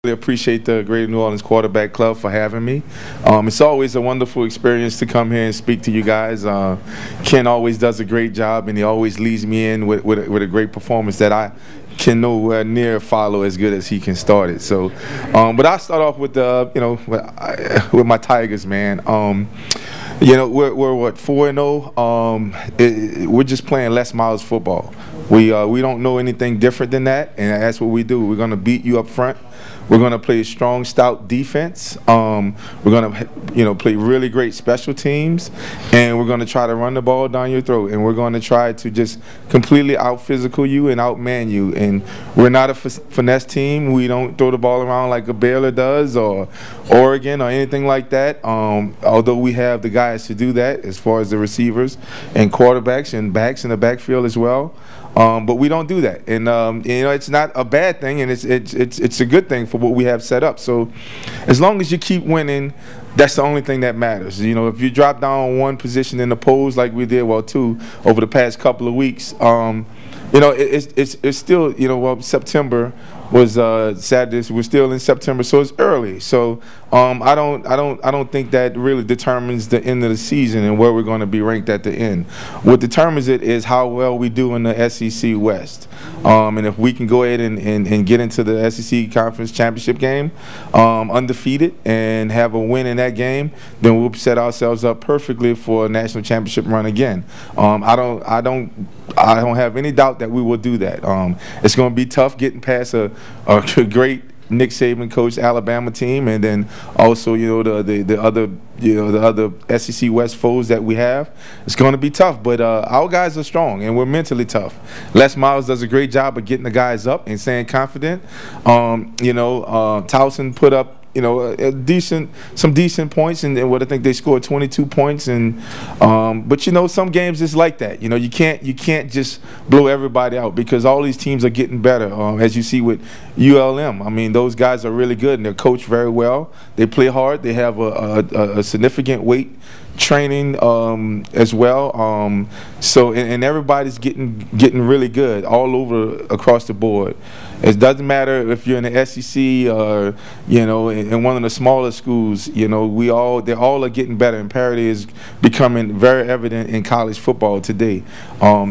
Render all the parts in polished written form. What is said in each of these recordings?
Really appreciate the Greater New Orleans Quarterback Club for having me. It's always a wonderful experience to come here and speak to you guys. Ken always does a great job, and he always leads me in with a great performance that I can nowhere near follow as good as he can start it. So, but I'll start off with with my Tigers, man. We're what, 4-0. We're just playing Les Miles football. We don't know anything different than that, and that's what we do. We're gonna beat you up front. We're going to play a strong, stout defense. We're going to, play really great special teams, and we're going to try to run the ball down your throat, and we're going to try to just completely out-physical you and out-man you. And we're not a finesse team. We don't throw the ball around like a Baylor does or Oregon or anything like that, although we have the guys to do that as far as the receivers and quarterbacks and backs in the backfield as well. But we don't do that, and it's not a bad thing, and it's a good thing for what we have set up. So, as long as you keep winning, that's the only thing that matters. If you drop down one position in the polls like we did, well, two over the past couple of weeks, it's still September was Saturday. We're still in September, so it's early. So I don't think that really determines the end of the season and where we're going to be ranked at the end. What determines it is how well we do in the SEC West. And if we can go ahead and get into the SEC Conference Championship game undefeated and have a win in that game, then we'll set ourselves up perfectly for a national championship run again. I don't have any doubt that we will do that. It's going to be tough getting past a great Nick Saban coached Alabama team, and then also the other SEC West foes that we have. It's going to be tough, but our guys are strong and we're mentally tough. Les Miles does a great job of getting the guys up and staying confident. Towson put up some decent points, and what I think they scored 22 points, and but some games it's like that. You can't just blow everybody out, because all these teams are getting better. As you see with ULM, I mean, those guys are really good and they're coached very well. They play hard. They have a significant weight training as well. So everybody's getting really good all over across the board. It doesn't matter if you're in the SEC or in one of the smaller schools. They all are getting better, and parity is becoming very evident in college football today.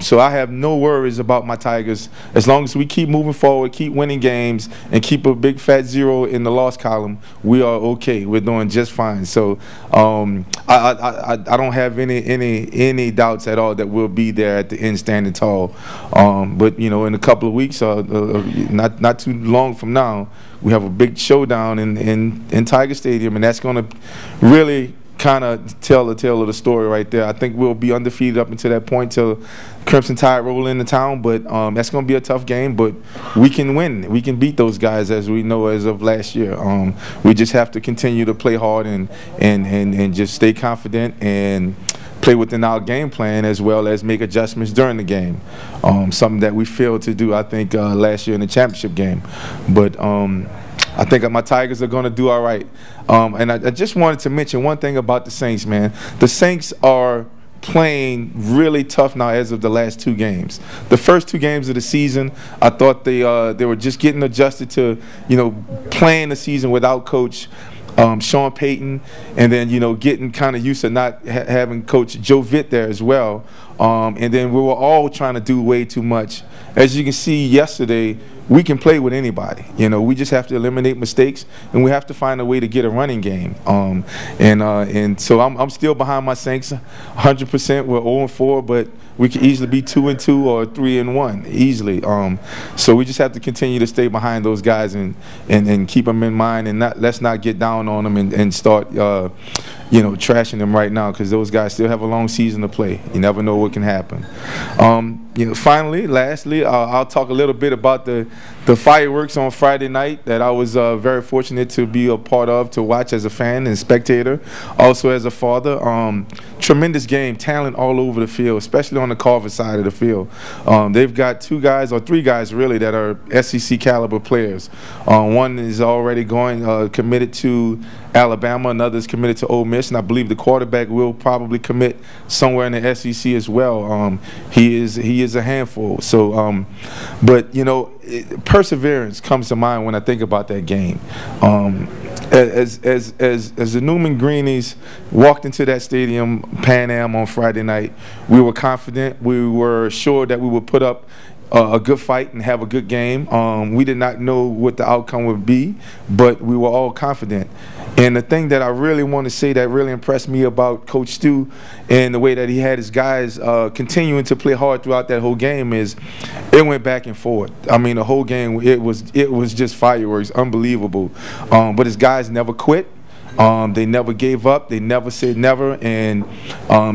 So I have no worries about my Tigers as long as we keep moving forward, keep winning games, and keep a big fat zero in the loss column. We are okay. We're doing just fine. So I don't have any doubts at all that we'll be there at the end standing tall. But in a couple of weeks, not too long from now, we have a big showdown in Tiger Stadium, and that's going to really kind of tell the tale of the story right there. I think we'll be undefeated up until that point, till Crimson Tide roll into town, but that's going to be a tough game, but we can win. We can beat those guys, as we know as of last year. We just have to continue to play hard and just stay confident and play within our game plan, as well as make adjustments during the game. Something that we failed to do, I think, last year in the championship game. But I think my Tigers are going to do all right. And I just wanted to mention one thing about the Saints, man. The Saints are playing really tough now as of the last two games. The first two games of the season, I thought they were just getting adjusted to playing the season without Coach Sean Payton, and then getting kind of used to not having Coach Joe Vitt there as well. And then we were all trying to do way too much. As you can see yesterday, we can play with anybody. We just have to eliminate mistakes, and we have to find a way to get a running game. And so I'm still behind my Saints 100%. We're 0-4, but we could easily be 2-2 or 3-1 easily. So we just have to continue to stay behind those guys and keep them in mind, and let's not get down on them and start trashing them right now, because those guys still have a long season to play. You never know what can happen. Finally, lastly, I'll talk a little bit about the fireworks on Friday night that I was very fortunate to be a part of, to watch as a fan and spectator, also as a father. Tremendous game, talent all over the field, especially on the Carver side of the field. They've got two guys, or three guys really, that are SEC caliber players. One is already committed to Alabama, another is committed to Ole Miss. dismissed, and I believe the quarterback will probably commit somewhere in the SEC as well. He is a handful. So, but you know, perseverance comes to mind when I think about that game. As the Newman Greenies walked into that stadium, Pan Am, on Friday night, we were confident. We were sure that we would put up a good fight and have a good game. We did not know what the outcome would be, but we were all confident. And the thing that I really want to say that really impressed me about Coach Stu and the way that he had his guys continuing to play hard throughout that whole game is it went back and forth. I mean, the whole game, it was just fireworks, unbelievable. But his guys never quit. They never gave up. They never said never. And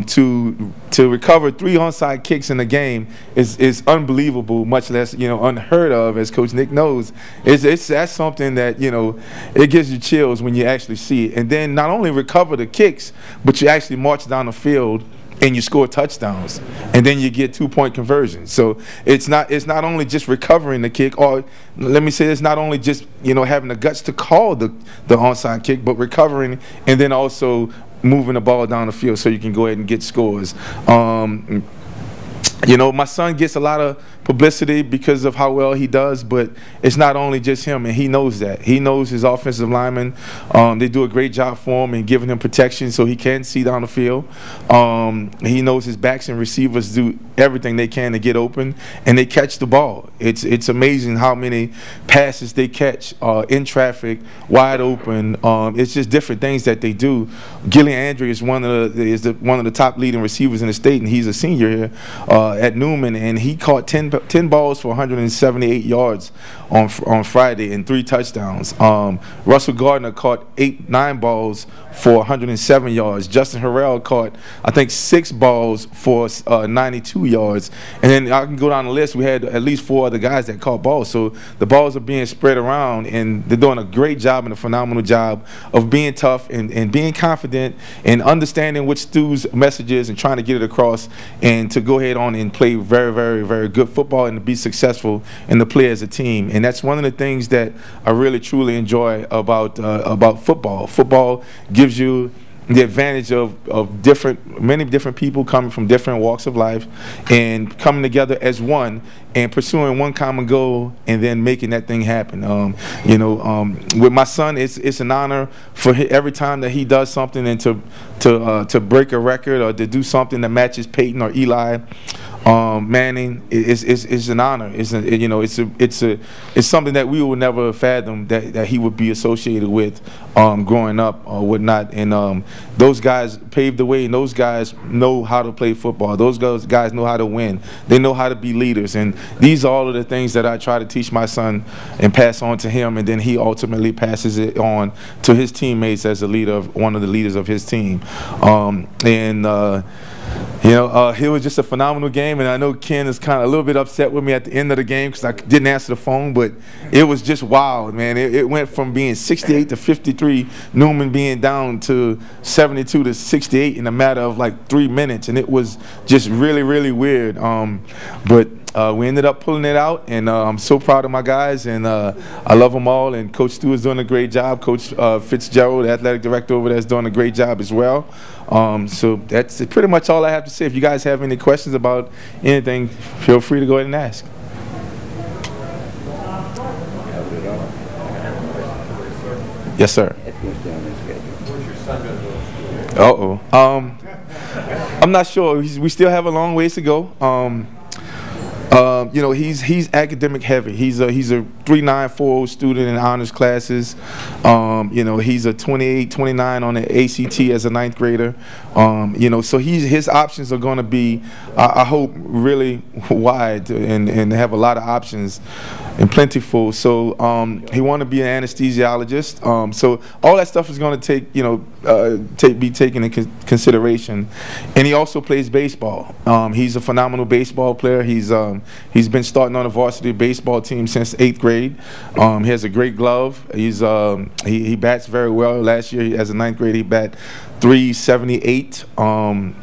to recover 3 onside kicks in the game is unbelievable, much less, you know, unheard of, as Coach Nick knows. That's something that, you know, it gives you chills when you actually see it. And then not only recover the kicks, but you actually march down the field and you score touchdowns, and then you get 2-point conversions. So it's not only just recovering the kick, or let me say, it's not only just, you know, having the guts to call the onside kick, but recovering and then also moving the ball down the field so you can go ahead and get scores. You know, my son gets a lot of publicity because of how well he does, but it's not only just him, and he knows that. He knows his offensive linemen. They do a great job for him and giving him protection so he can see down the field. He knows his backs and receivers do everything they can to get open, and they catch the ball. It's amazing how many passes they catch in traffic, wide open. It's just different things that they do. Gillian Andrew is one of the top leading receivers in the state, and he's a senior here at Newman, and he caught 10 balls for 178 yards on Friday and 3 touchdowns. Russell Gardner caught 9 balls for 107 yards. Justin Harrell caught, I think, 6 balls for 92 yards. And then I can go down the list. We had at least 4 other guys that caught balls. So the balls are being spread around, and they're doing a great job and a phenomenal job of being tough and being confident and understanding what Stu's message is and trying to get it across and to go ahead on and play very, very, very good football and to be successful and to play as a team. And that's one of the things that I really, truly enjoy about football. Football gives you the advantage of many different people coming from different walks of life and coming together as one and pursuing one common goal and then making that thing happen. You know, with my son, it's an honor for every time that he does something and to break a record or to do something that matches Peyton or Eli Manning. It's an honor. It's something that we will never fathom that he would be associated with growing up or whatnot. And those guys paved the way, and those guys know how to play football. Those guys know how to win. They know how to be leaders. And these are all of the things that I try to teach my son and pass on to him, and then he ultimately passes it on to his teammates as a leader, one of the leaders of his team. You know, it was just a phenomenal game, and I know Ken is kind of a little bit upset with me at the end of the game because I didn't answer the phone, but it was just wild, man. It went from being 68 to 53, Newman being down to 72 to 68 in a matter of like 3 minutes, and it was just really, really weird. But we ended up pulling it out, and I'm so proud of my guys, and I love them all, and Coach Stu is doing a great job. Coach Fitzgerald, the athletic director over there, is doing a great job as well. So that's pretty much all I have to say. If you guys have any questions about anything, feel free to go ahead and ask. Yes, sir. Uh-oh. I'm not sure. We still have a long ways to go. You know, he's academic heavy. He's a 3.940 student in honors classes. You know, he's a 28, 29 on the ACT as a 9th grader. You know, so his options are going to be, I hope, really wide and have a lot of options and plentiful. So he want to be an anesthesiologist. So all that stuff is going to take, you know, be taken into consideration. And he also plays baseball. He's a phenomenal baseball player. He's been starting on a varsity baseball team since 8th grade. He has a great glove. He bats very well. Last year, as a 9th grade, he bat .378.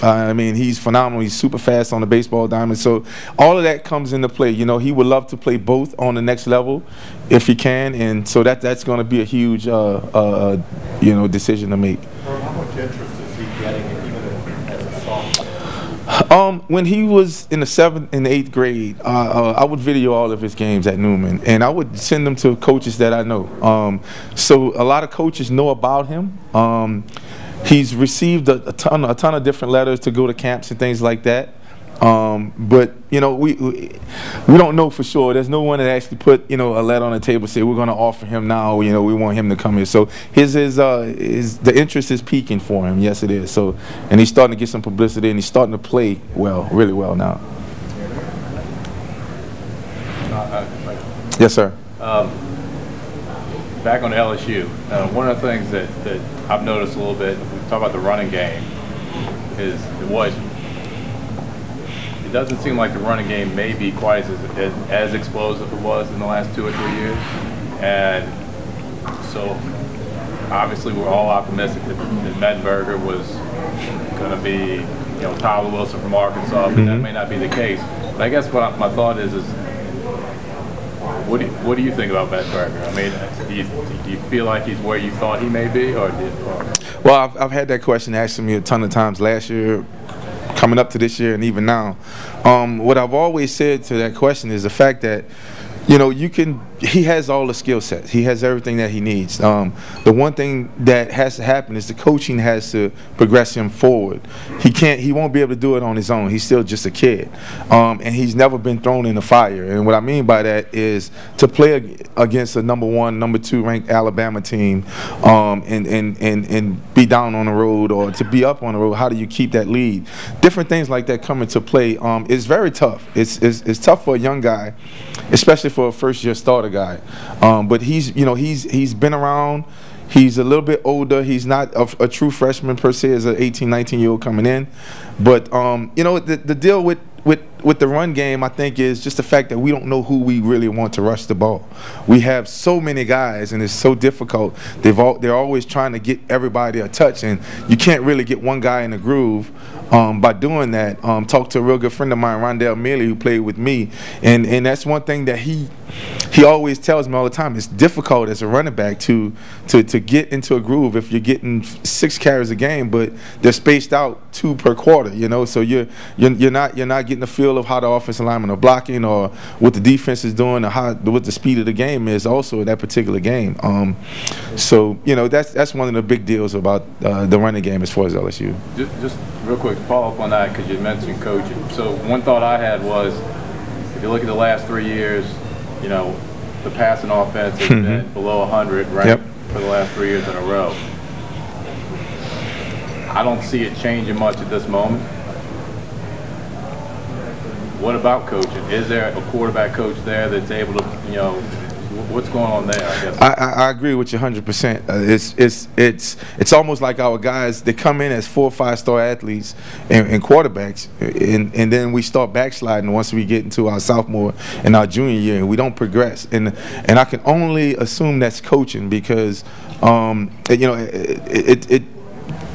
I mean, he's phenomenal. He's super fast on the baseball diamond. So all of that comes into play. You know, he would love to play both on the next level if he can, and so that's going to be a huge, you know, decision to make. How much When he was in the 7th and 8th grade, I would video all of his games at Newman, and I would send them to coaches that I know. So a lot of coaches know about him. He's received a ton of different letters to go to camps and things like that. But you know, we don't know for sure. There's no one that actually put, you know, a letter on the table and say we're going to offer him now. You know, we want him to come here. So the interest is peaking for him. Yes, it is. So, and he's starting to get some publicity, and he's starting to play well, really well now. Yes, sir. Back on LSU, one of the things that I've noticed a little bit, we talk about the running game, is it doesn't seem like the running game may be quite as explosive as it was in the last 2 or 3 years. And so obviously we're all optimistic that Mettenberger was going to be, you know, Tyler Wilson from Arkansas, but that may not be the case. But I guess what my thought is what do you think about Mettenberger? I mean, do you feel like he's where you thought he may be, or? Well, I've had that question asked to me a ton of times last year, coming up to this year, and even now. What I've always said to that question is the fact that, you know, he has all the skill sets. He has everything that he needs. The one thing that has to happen is the coaching has to progress him forward. He won't be able to do it on his own. He's still just a kid. And he's never been thrown in the fire. And what I mean by that is to play against a number 1, number 2 ranked Alabama team, and be down on the road, or to be up on the road, how do you keep that lead? Different things like that come into play. It's very tough. It's tough for a young guy, especially for a first-year starter guy. But he's been around. He's a little bit older. He's not a true freshman per se as an 18, 19-year-old coming in. But you know, the deal with the run game, I think, is just the fact that we don't know who we really want to rush the ball. We have so many guys, and it's so difficult. They're always trying to get everybody a touch, and you can't really get one guy in the groove. By doing that, talked to a real good friend of mine, Rondell Mealy, who played with me, and that's one thing that he always tells me all the time. It's difficult as a running back to get into a groove if you're getting 6 carries a game, but they're spaced out 2 per quarter. You know, so you're not getting a feel of how the offensive linemen are blocking, or what the defense is doing, or what the speed of the game is also in that particular game. So you know, that's one of the big deals about the running game as far as LSU. Just real quick, follow up on that, because you mentioned coaching. So one thought I had was, if you look at the last 3 years, you know, the passing offense has been below 100, right, for the last 3 years in a row. I don't see it changing much at this moment. What about coaching? Is there a quarterback coach there that's able to, you know, what's going on there, I guess? I agree with you 100%. It's almost like our guys, they come in as 4 or 5-star athletes and quarterbacks, and then we start backsliding once we get into our sophomore and our junior year, and we don't progress. And I can only assume that's coaching, because you know,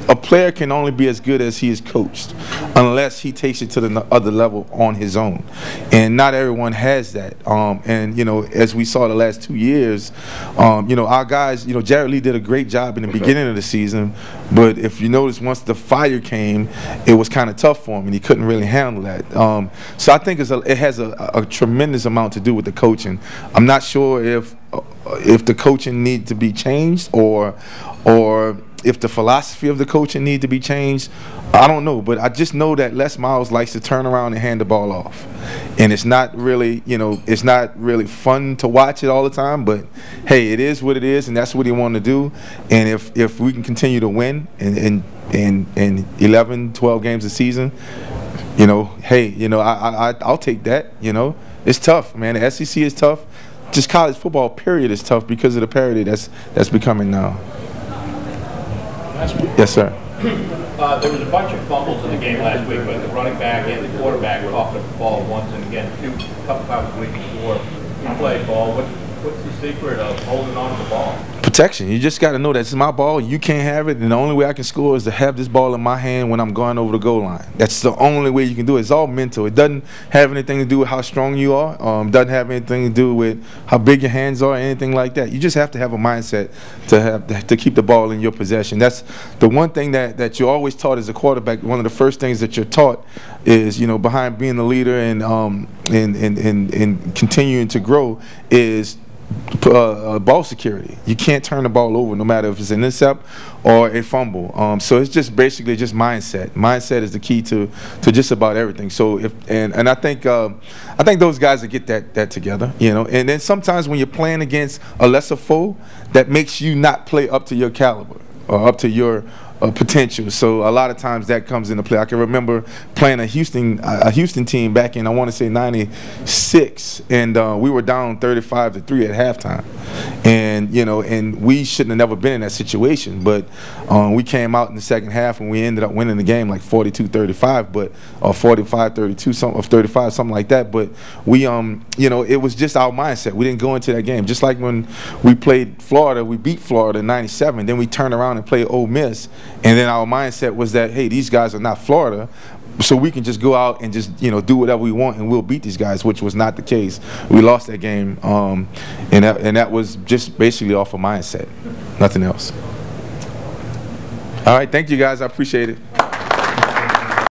a player can only be as good as he is coached, unless he takes it to the other level on his own, and not everyone has that. And you know, as we saw the last 2 years, you know, our guys, you know, Jared Lee did a great job in the beginning of the season, but if you notice, once the fire came, it was kind of tough for him, and he couldn't really handle that. So I think it has a tremendous amount to do with the coaching. I'm not sure if the coaching needs to be changed, or if the philosophy of the coaching need to be changed. I don't know, but I just know that Les Miles likes to turn around and hand the ball off, and it's not really, you know, it's not really fun to watch it all the time. But hey, it is what it is, and that's what he wanted to do. And if we can continue to win in 11, 12 games a season, you know, hey, you know, I'll take that. You know, it's tough, man. The SEC is tough. Just college football period is tough because of the parity that's becoming now. Yes, sir. There was a bunch of fumbles in the game last week, but the running back and the quarterback coughed up the ball once and again a couple times a week before you play ball. What's the secret of holding on to the ball? protection. You just got to know that it's my ball. You can't have it, and the only way I can score is to have this ball in my hand when I'm going over the goal line. That's the only way you can do it. It's all mental. It doesn't have anything to do with how strong you are. Doesn't have anything to do with how big your hands are, or anything like that. You just have to have a mindset to keep the ball in your possession. That's the one thing that you're always taught as a quarterback. One of the first things that you're taught is, behind being the leader and continuing to grow is ball security. You can't turn the ball over no matter if it's an intercept or a fumble. So it's just basically just mindset. Mindset is the key to just about everything. So and I think those guys that get that together, And then sometimes when you're playing against a lesser foe, that makes you not play up to your caliber or up to your potential. So a lot of times that comes into play. I can remember playing a Houston team back in, I want to say, '96, and we were down 35-3 at halftime, and and we shouldn't have never been in that situation. But we came out in the second half and we ended up winning the game like 42-35, but or 45-32, something, or 35, something like that. But we it was just our mindset. We didn't go into that game just like when we played Florida. We beat Florida in '97. Then we turned around and played Ole Miss. And then our mindset was that, hey, these guys are not Florida, so we can just go out and just do whatever we want and we'll beat these guys, which was not the case. We lost that game, and that was just basically off of mindset, nothing else. All right, thank you guys. I appreciate it.